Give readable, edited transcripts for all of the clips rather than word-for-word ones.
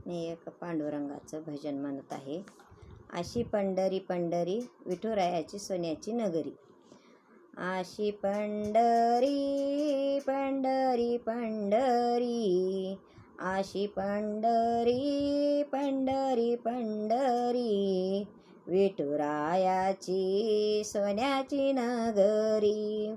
मी एक पांडुरंगाचं भजन म्हणत आहे. अशी पंढरी पंढरी विठुरायाची सोन्याची नगरी. अशी पंढरी पंढरी पंढरी, अशी पंढरी पंढरी पंढरी, विठुरायाची सोन्याची नगरी,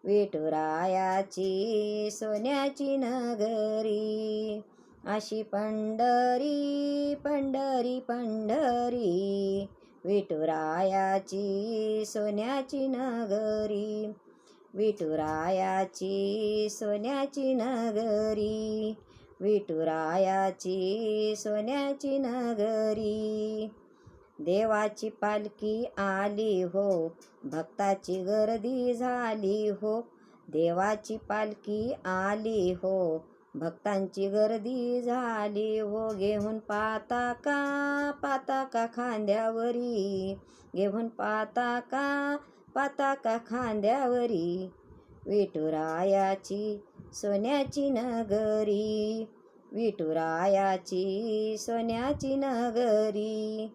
विठुरायाची सोन्याची नगरी. अशी पंढरी पंढरी पंढरी, विठुरायाची सोन्याची नगरी, विठुरायाची सोन्याची नगरी, विठुरायाची सोन्याची नगरी. देवाची पालखी आली हो, भक्ताची गर्दी झाली हो, देवाची पालखी आली हो, भक्तांची गर्दी झाली हो. घेऊन पाताका खांद्यावरी, घेऊन पाताका खांद्यावरी, विठुरायाची सोन्याची नगरी, विठुरायाची सोन्याची नगरी.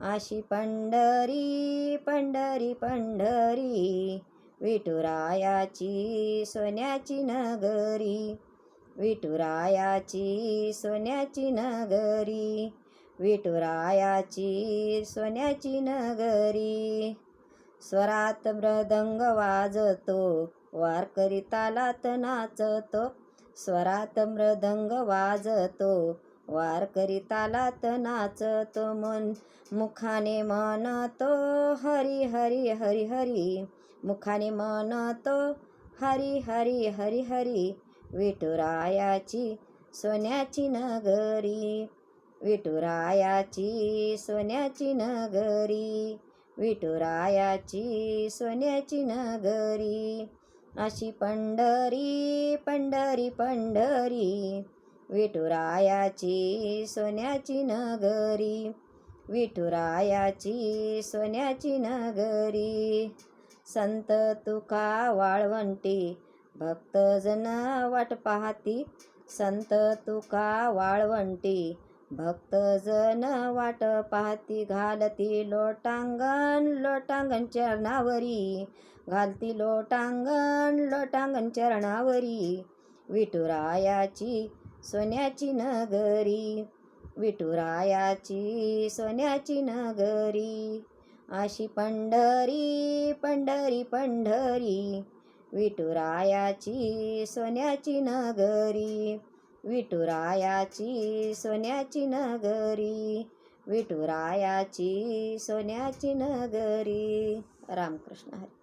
अशी पंढरी पंढरी पंढरी, विठुरायाची सोन्याची नगरी, विठुरायाची सोन्याची नगरी, विठुरायाची सोन्याची नगरी. स्वरात मृदंग वाजतो, वारकरी तालात नाचतो, स्वरात मृदंग वाजतो, वारकरी तालात नाचतो. मुखाने म्हणतो हरी हरी हरी हरी, मुखाने म्हणतो हरी हरी हरी हरी, विठुरायाची सोन्याची नगरी, विठुरायाची सोन्याची नगरी, विठुरायाची सोन्याची नगरी. अशी पंढरी पंढरी पंढरी, विठुरायाची सोन्याची नगरी, विठुरायाची सोन्याची नगरी. संत तुका वाळवंटी, भक्तजन वाट पाहती, संत तुका वाळवंटी, भक्तजन वाट पाहती. घालती लोटांगण चरणावरी, घालती लोटांगण चरणावरी, विठुरायाची सोन्याची नगरी, विठुरायाची सोन्याची नगरी. अशी पंढरी पंढरी पंढरी, विठुरायाची सोन्याची नगरी, विठुरायाची सोन्याची नगरी, विठुरायाची सोन्याची नगरी. रामकृष्ण हरी.